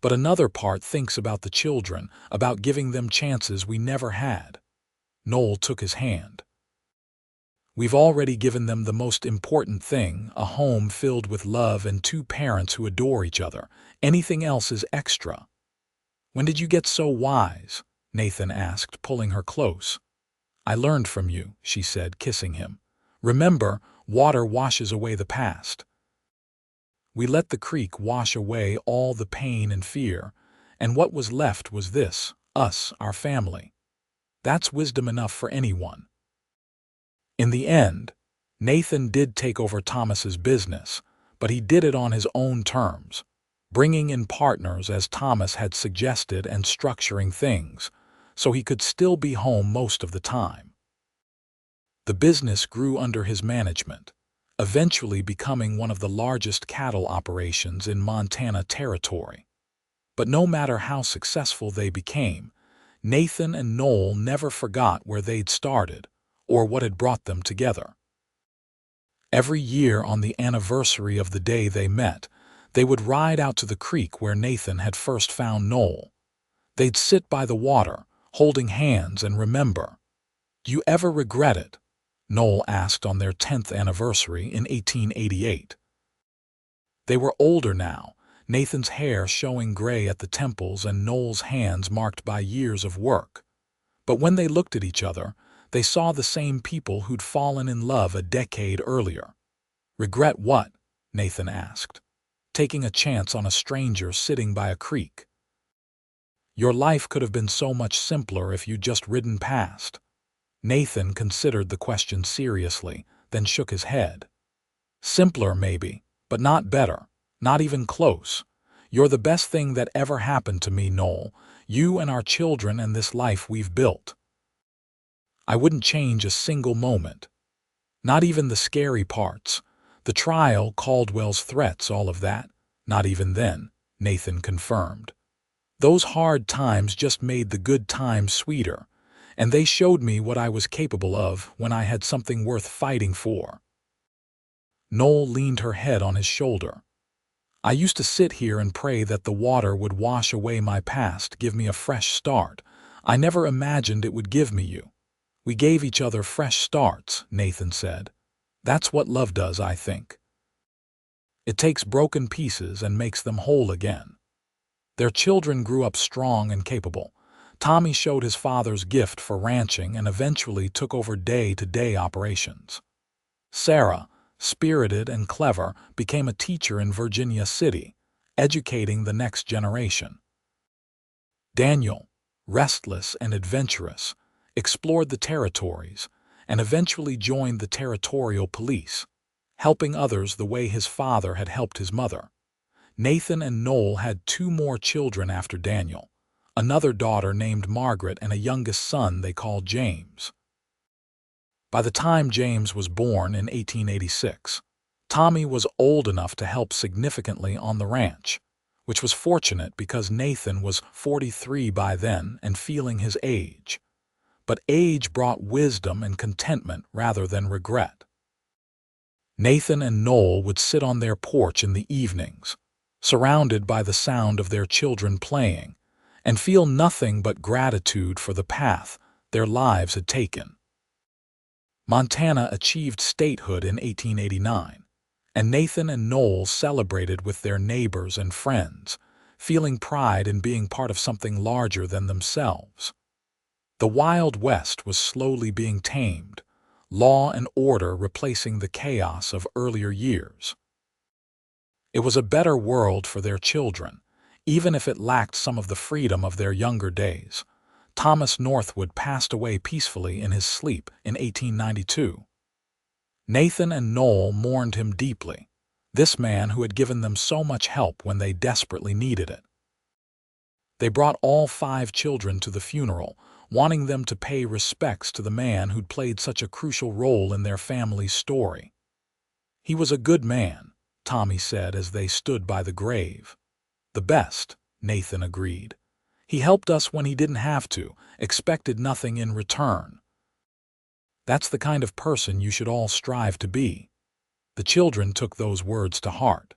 But another part thinks about the children, about giving them chances we never had." Noel took his hand. "We've already given them the most important thing, a home filled with love and two parents who adore each other. Anything else is extra." "When did you get so wise?" Nathan asked, pulling her close. "I learned from you," she said, kissing him. "Remember, water washes away the past. We let the creek wash away all the pain and fear, and what was left was this, us, our family. That's wisdom enough for anyone." In the end, Nathan did take over Thomas's business, but he did it on his own terms, bringing in partners as Thomas had suggested and structuring things, so he could still be home most of the time. The business grew under his management, eventually becoming one of the largest cattle operations in Montana Territory. But no matter how successful they became, Nathan and Noel never forgot where they'd started or what had brought them together. Every year on the anniversary of the day they met, they would ride out to the creek where Nathan had first found Noel. They'd sit by the water, holding hands, and remember. "Do you ever regret it?" Noel asked on their 10th anniversary in 1888. They were older now, Nathan's hair showing gray at the temples and Noel's hands marked by years of work. But when they looked at each other, they saw the same people who'd fallen in love a decade earlier. "Regret what?" Nathan asked, taking a chance on a stranger sitting by a creek. "Your life could have been so much simpler if you'd just ridden past." Nathan considered the question seriously, then shook his head. "Simpler, maybe, but not better, not even close. You're the best thing that ever happened to me, Noel, you and our children and this life we've built. I wouldn't change a single moment. Not even the scary parts. The trial, Caldwell's threats, all of that. Not even then," Nathan confirmed. "Those hard times just made the good times sweeter, and they showed me what I was capable of when I had something worth fighting for." Noel leaned her head on his shoulder. "I used to sit here and pray that the water would wash away my past, give me a fresh start. I never imagined it would give me you. We gave each other fresh starts," Nathan said. "That's what love does, I think. It takes broken pieces and makes them whole again." Their children grew up strong and capable. Tommy showed his father's gift for ranching and eventually took over day-to-day operations. Sarah, spirited and clever, became a teacher in Virginia City, educating the next generation. Daniel, restless and adventurous, explored the territories and eventually joined the territorial police, helping others the way his father had helped his mother. Nathan and Noel had 2 more children after Daniel, another daughter named Margaret and a youngest son they called James. By the time James was born in 1886, Tommy was old enough to help significantly on the ranch, which was fortunate because Nathan was 43 by then and feeling his age. But age brought wisdom and contentment rather than regret. Nathan and Noel would sit on their porch in the evenings, surrounded by the sound of their children playing, and feel nothing but gratitude for the path their lives had taken. Montana achieved statehood in 1889, and Nathan and Noel celebrated with their neighbors and friends, feeling pride in being part of something larger than themselves. The Wild West was slowly being tamed, law and order replacing the chaos of earlier years. It was a better world for their children, even if it lacked some of the freedom of their younger days. Thomas Northwood passed away peacefully in his sleep in 1892. Nathan and Noel mourned him deeply, this man who had given them so much help when they desperately needed it. They brought all 5 children to the funeral, wanting them to pay respects to the man who'd played such a crucial role in their family's story. "He was a good man," Tommy said as they stood by the grave. "The best," Nathan agreed. He helped us when he didn't have to, expected nothing in return. That's the kind of person you should all strive to be." The children took those words to heart.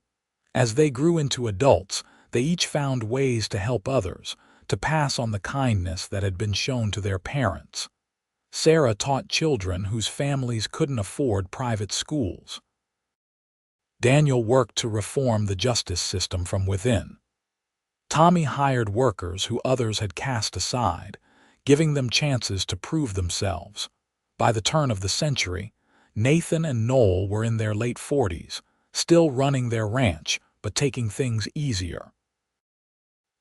As they grew into adults, they each found ways to help others, to pass on the kindness that had been shown to their parents. Sarah taught children whose families couldn't afford private schools. Daniel worked to reform the justice system from within. Tommy hired workers who others had cast aside, giving them chances to prove themselves. By the turn of the century, Nathan and Noel were in their late 40s, still running their ranch, but taking things easier.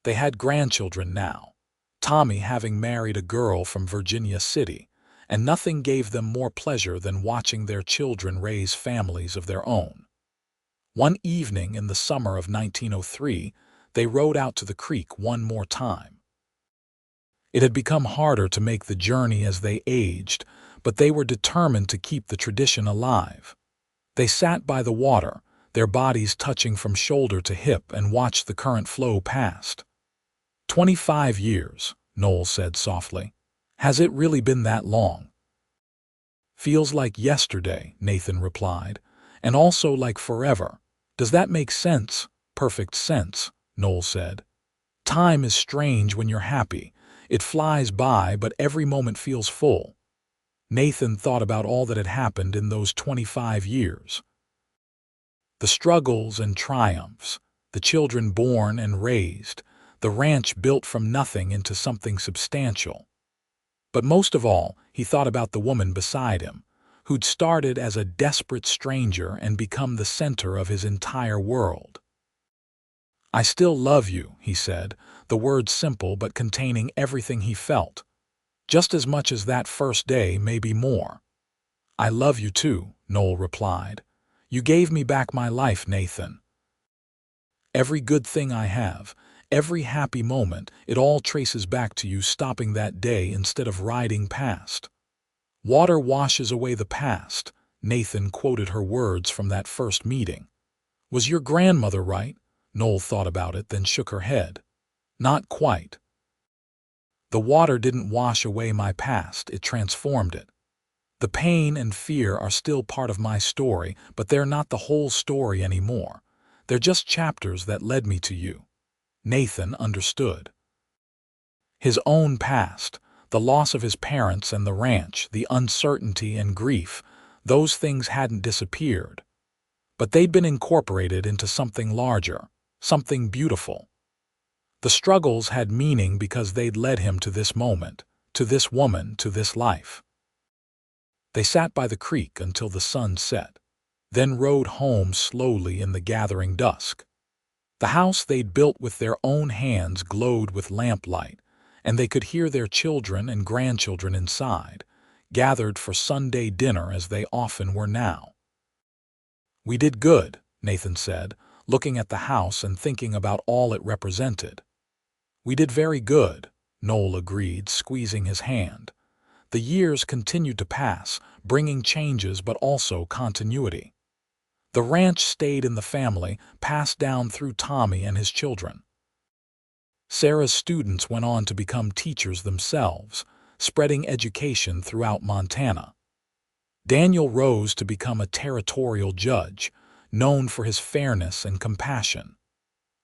They had grandchildren now, Tommy having married a girl from Virginia City, and nothing gave them more pleasure than watching their children raise families of their own. One evening in the summer of 1903, they rode out to the creek one more time. It had become harder to make the journey as they aged, but they were determined to keep the tradition alive. They sat by the water, their bodies touching from shoulder to hip, and watched the current flow past. 25 years, Noel said softly. Has it really been that long? Feels like yesterday, Nathan replied, and also like forever. Does that make sense? Perfect sense, Noel said. Time is strange when you're happy. It flies by, but every moment feels full. Nathan thought about all that had happened in those 25 years. The struggles and triumphs, the children born and raised, the ranch built from nothing into something substantial. But most of all, he thought about the woman beside him, who'd started as a desperate stranger and become the center of his entire world. I still love you, he said, the words simple but containing everything he felt. Just as much as that first day, maybe more. I love you too, Noel replied. You gave me back my life, Nathan. Every good thing I have, every happy moment, it all traces back to you stopping that day instead of riding past. Water washes away the past, Nathan quoted her words from that first meeting. Was your grandmother right? Noel thought about it, then shook her head. Not quite. The water didn't wash away my past, it transformed it. The pain and fear are still part of my story, but they're not the whole story anymore. They're just chapters that led me to you. Nathan understood. His own past, the loss of his parents and the ranch, the uncertainty and grief, those things hadn't disappeared. But they'd been incorporated into something larger, something beautiful. The struggles had meaning because they'd led him to this moment, to this woman, to this life. They sat by the creek until the sun set, then rode home slowly in the gathering dusk. The house they'd built with their own hands glowed with lamplight, and they could hear their children and grandchildren inside, gathered for Sunday dinner as they often were now. We did good, Nathan said, looking at the house and thinking about all it represented. We did very good, Noel agreed, squeezing his hand. The years continued to pass, bringing changes but also continuity. The ranch stayed in the family, passed down through Tommy and his children. Sarah's students went on to become teachers themselves, spreading education throughout Montana. Daniel rose to become a territorial judge, known for his fairness and compassion.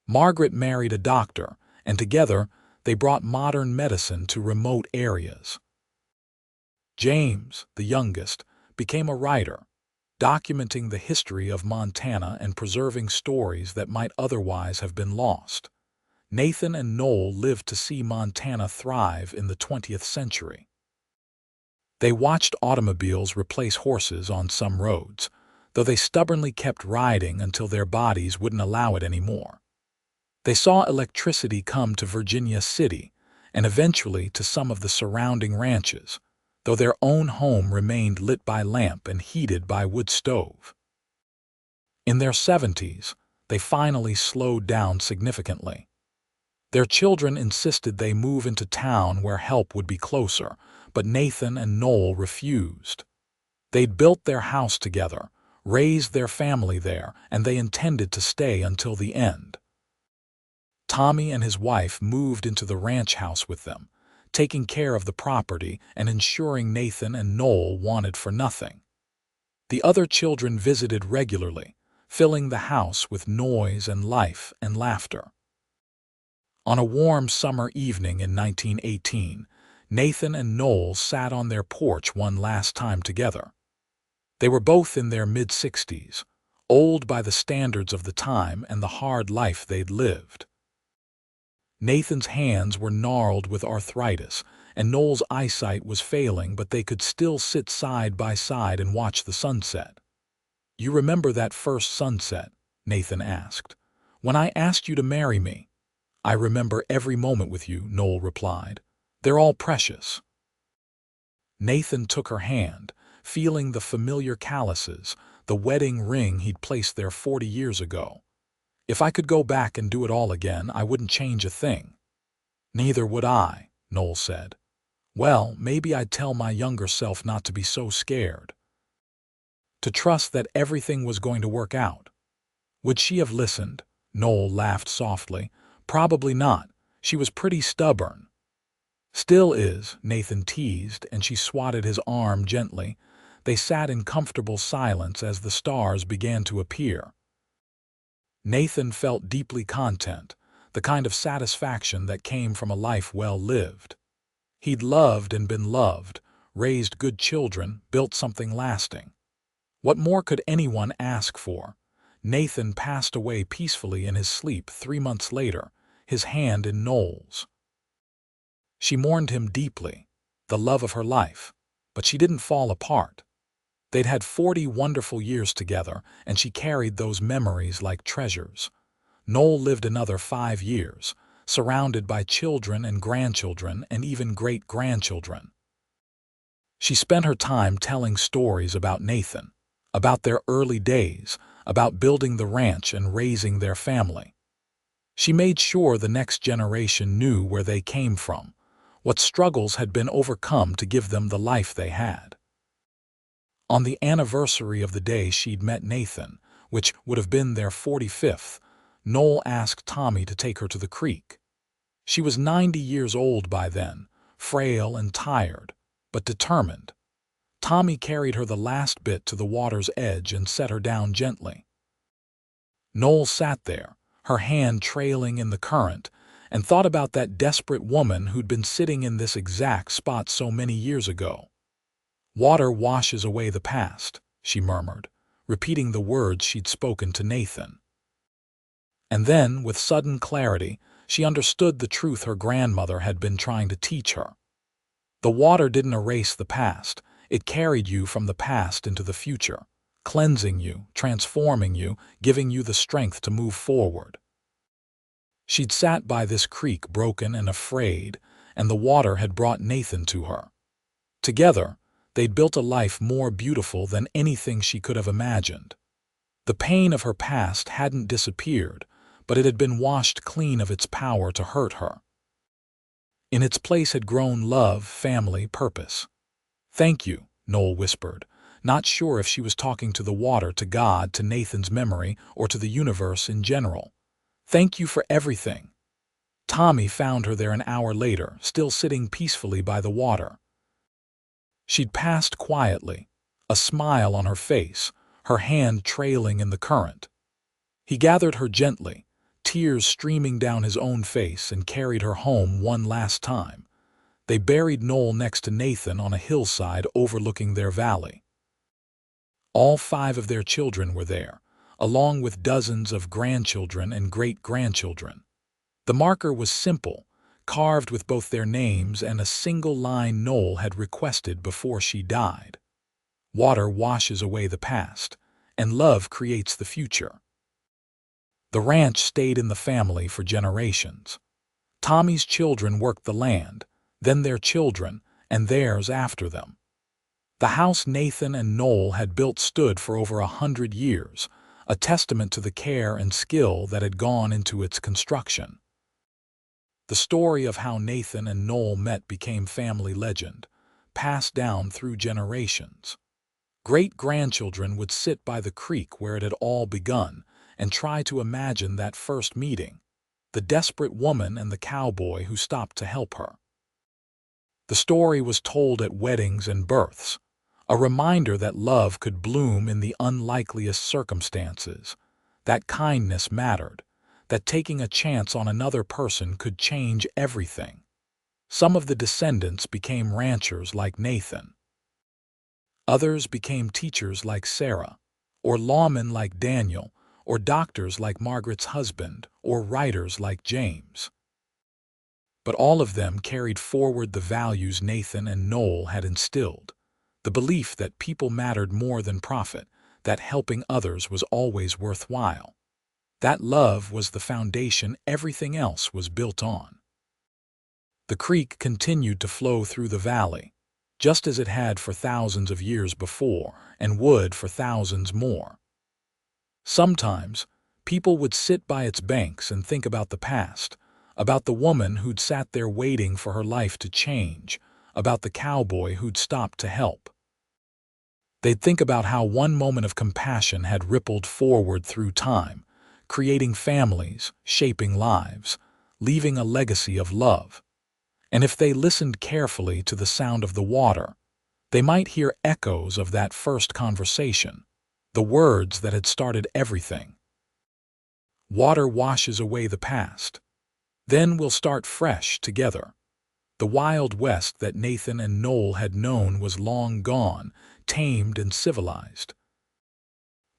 Margaret married a doctor, and together they brought modern medicine to remote areas. James, the youngest, became a writer, documenting the history of Montana and preserving stories that might otherwise have been lost. Nathan and Noel lived to see Montana thrive in the 20th century. They watched automobiles replace horses on some roads, though they stubbornly kept riding until their bodies wouldn't allow it anymore. They saw electricity come to Virginia City and eventually to some of the surrounding ranches, though their own home remained lit by lamp and heated by wood stove. In their 70s, they finally slowed down significantly. Their children insisted they move into town where help would be closer, but Nathan and Noel refused. They'd built their house together, raised their family there, and they intended to stay until the end. Tommy and his wife moved into the ranch house with them, taking care of the property and ensuring Nathan and Noelle wanted for nothing. The other children visited regularly, filling the house with noise and life and laughter. On a warm summer evening in 1918, Nathan and Noelle sat on their porch one last time together. They were both in their mid-60s, old by the standards of the time and the hard life they'd lived. Nathan's hands were gnarled with arthritis, and Noel's eyesight was failing, but they could still sit side by side and watch the sunset. "You remember that first sunset?" Nathan asked. "When I asked you to marry me?" "I remember every moment with you," Noelle replied. "They're all precious." Nathan took her hand, feeling the familiar calluses, the wedding ring he'd placed there 40 years ago. "If I could go back and do it all again, I wouldn't change a thing." "Neither would I," Noelle said. "Well, maybe I'd tell my younger self not to be so scared. To trust that everything was going to work out." "Would she have listened?" Noelle laughed softly. "Probably not. She was pretty stubborn." "Still is," Nathan teased, and she swatted his arm gently. They sat in comfortable silence as the stars began to appear. Nathan felt deeply content, the kind of satisfaction that came from a life well lived. He'd loved and been loved, raised good children, built something lasting. What more could anyone ask for? Nathan passed away peacefully in his sleep 3 months later, his hand in Noelle's. She mourned him deeply, the love of her life, but she didn't fall apart. They'd had 40 wonderful years together, and she carried those memories like treasures. Noelle lived another 5 years, surrounded by children and grandchildren and even great-grandchildren. She spent her time telling stories about Nathan, about their early days, about building the ranch and raising their family. She made sure the next generation knew where they came from, what struggles had been overcome to give them the life they had. On the anniversary of the day she'd met Nathan, which would have been their 45th, Noelle asked Tommy to take her to the creek. She was 90 years old by then, frail and tired, but determined. Tommy carried her the last bit to the water's edge and set her down gently. Noelle sat there, her hand trailing in the current, and thought about that desperate woman who'd been sitting in this exact spot so many years ago. "Water washes away the past," she murmured, repeating the words she'd spoken to Nathan. And then, with sudden clarity, she understood the truth her grandmother had been trying to teach her. The water didn't erase the past, it carried you from the past into the future, cleansing you, transforming you, giving you the strength to move forward. She'd sat by this creek broken and afraid, and the water had brought Nathan to her. Together, they'd built a life more beautiful than anything she could have imagined. The pain of her past hadn't disappeared, but it had been washed clean of its power to hurt her. In its place had grown love, family, purpose. "Thank you," Noelle whispered, not sure if she was talking to the water, to God, to Nathan's memory, or to the universe in general. "Thank you for everything." Tommy found her there an hour later, still sitting peacefully by the water. She'd passed quietly, a smile on her face, her hand trailing in the current. He gathered her gently, tears streaming down his own face, and carried her home one last time. They buried Noelle next to Nathan on a hillside overlooking their valley. All 5 of their children were there, along with dozens of grandchildren and great-grandchildren. The marker was simple, carved with both their names and a single line Noelle had requested before she died. "Water washes away the past, and love creates the future." The ranch stayed in the family for generations. Tommy's children worked the land, then their children, and theirs after them. The house Nathan and Noelle had built stood for over 100 years, a testament to the care and skill that had gone into its construction. The story of how Nathan and Noelle met became family legend, passed down through generations. Great-grandchildren would sit by the creek where it had all begun and try to imagine that first meeting. the desperate woman and the cowboy who stopped to help her. The story was told at weddings and births, a reminder that love could bloom in the unlikeliest circumstances, that kindness mattered, that taking a chance on another person could change everything. Some of the descendants became ranchers like Nathan. Others became teachers like Sarah, or lawmen like Daniel, or doctors like Margaret's husband, or writers like James. But all of them carried forward the values Nathan and Noelle had instilled, the belief that people mattered more than profit, that helping others was always worthwhile. That love was the foundation everything else was built on. The creek continued to flow through the valley, just as it had for thousands of years before, and would for thousands more. Sometimes, people would sit by its banks and think about the past, about the woman who'd sat there waiting for her life to change, about the cowboy who'd stopped to help. They'd think about how one moment of compassion had rippled forward through time, creating families, shaping lives, leaving a legacy of love. And if they listened carefully to the sound of the water, they might hear echoes of that first conversation, the words that had started everything. Water washes away the past. Then we'll start fresh together. The Wild West that Nathan and Noelle had known was long gone, tamed and civilized.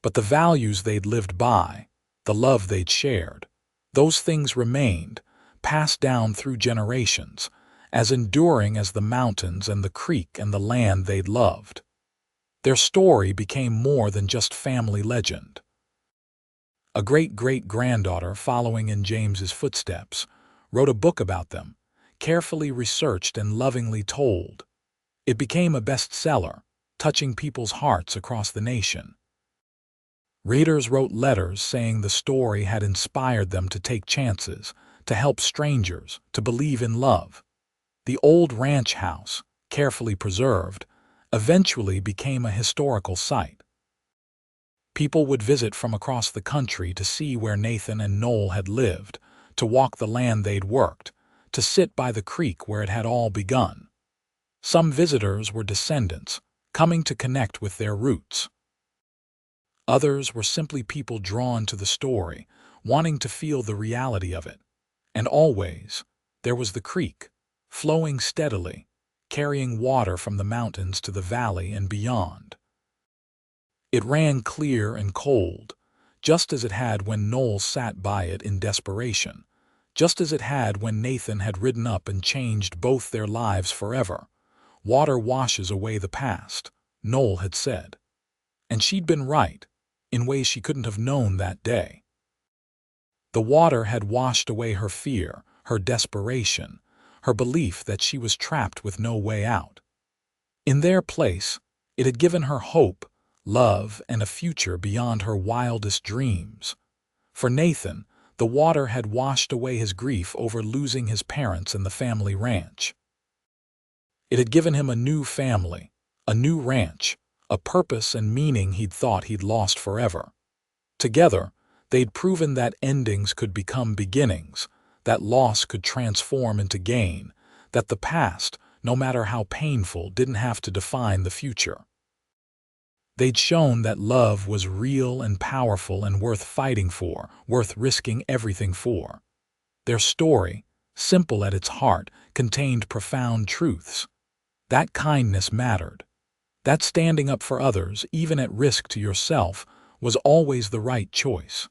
But the values they'd lived by, the love they'd shared, those things remained, passed down through generations, as enduring as the mountains and the creek and the land they'd loved. Their story became more than just family legend. A great-great-granddaughter following in James's footsteps wrote a book about them, carefully researched and lovingly told. It became a bestseller, touching people's hearts across the nation. Readers wrote letters saying the story had inspired them to take chances, to help strangers, to believe in love. The old ranch house, carefully preserved, eventually became a historical site. People would visit from across the country to see where Nathan and Noelle had lived, to walk the land they'd worked, to sit by the creek where it had all begun. Some visitors were descendants, coming to connect with their roots. Others were simply people drawn to the story, wanting to feel the reality of it. And always, there was the creek, flowing steadily, carrying water from the mountains to the valley and beyond. It ran clear and cold, just as it had when Noelle sat by it in desperation, just as it had when Nathan had ridden up and changed both their lives forever. Water washes away the past, Noelle had said. And she'd been right, in ways she couldn't have known that day. The water had washed away her fear, her desperation, her belief that she was trapped with no way out. In their place, it had given her hope, love, and a future beyond her wildest dreams. For Nathan, the water had washed away his grief over losing his parents and the family ranch. It had given him a new family, a new ranch, a purpose and meaning he'd thought he'd lost forever. Together, they'd proven that endings could become beginnings, that loss could transform into gain, that the past, no matter how painful, didn't have to define the future. They'd shown that love was real and powerful and worth fighting for, worth risking everything for. Their story, simple at its heart, contained profound truths. That kindness mattered. That standing up for others, even at risk to yourself, was always the right choice.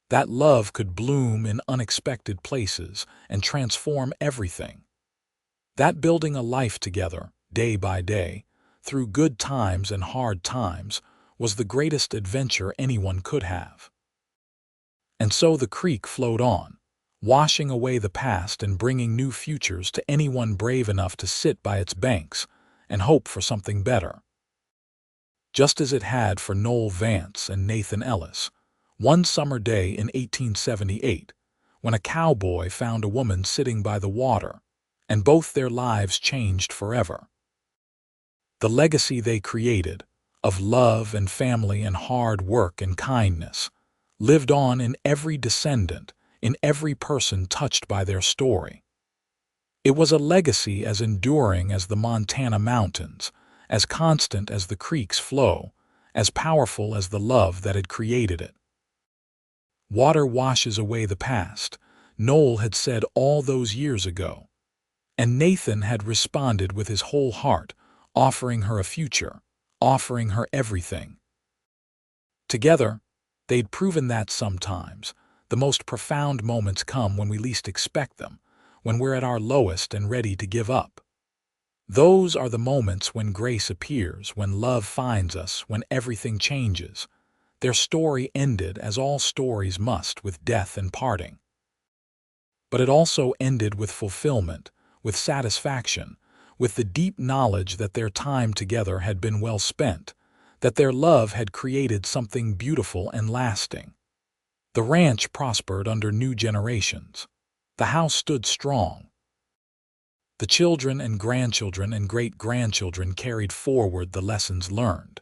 That love could bloom in unexpected places and transform everything. That building a life together, day by day, through good times and hard times, was the greatest adventure anyone could have. And so the creek flowed on, washing away the past and bringing new futures to anyone brave enough to sit by its banks and hope for something better. Just as it had for Noelle Vance and Nathan Ellis, one summer day in 1878, when a cowboy found a woman sitting by the water, and both their lives changed forever. The legacy they created, of love and family and hard work and kindness, lived on in every descendant, in every person touched by their story. It was a legacy as enduring as the Montana mountains, as constant as the creek's flow, as powerful as the love that had created it. Water washes away the past, Noel had said all those years ago. And Nathan had responded with his whole heart, offering her a future, offering her everything. Together, they'd proven that sometimes the most profound moments come when we least expect them, when we're at our lowest and ready to give up. Those are the moments when grace appears, when love finds us, when everything changes. Their story ended as all stories must, with death and parting. But it also ended with fulfillment, with satisfaction, with the deep knowledge that their time together had been well spent, that their love had created something beautiful and lasting. The ranch prospered under new generations. The house stood strong. The children and grandchildren and great-grandchildren carried forward the lessons learned.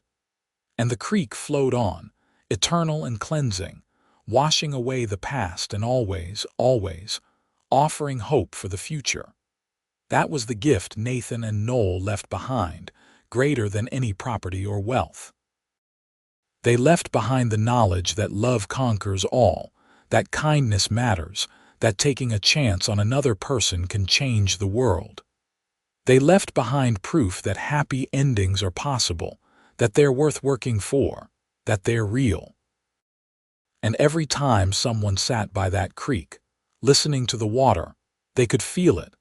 And the creek flowed on, eternal and cleansing, washing away the past and always, always, offering hope for the future. That was the gift Nathan and Noel left behind, greater than any property or wealth. They left behind the knowledge that love conquers all, that kindness matters, that taking a chance on another person can change the world. They left behind proof that happy endings are possible, that they're worth working for, that they're real. And every time someone sat by that creek, listening to the water, they could feel it,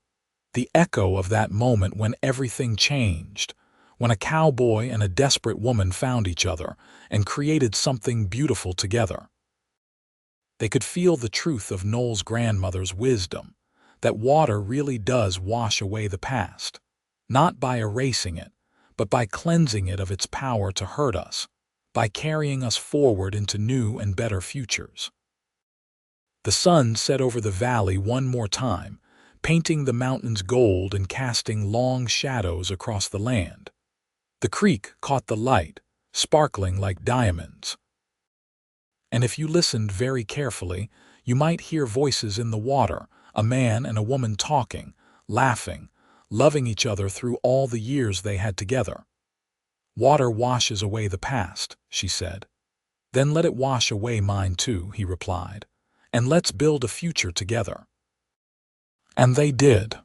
the echo of that moment when everything changed, when a cowboy and a desperate woman found each other and created something beautiful together. They could feel the truth of Noel's grandmother's wisdom, that water really does wash away the past, not by erasing it, but by cleansing it of its power to hurt us, by carrying us forward into new and better futures. The sun set over the valley one more time, painting the mountains gold and casting long shadows across the land. The creek caught the light, sparkling like diamonds. And if you listened very carefully, you might hear voices in the water, a man and a woman talking, laughing, loving each other through all the years they had together. "Water washes away the past," she said. "Then let it wash away mine too," he replied. "And let's build a future together." And they did.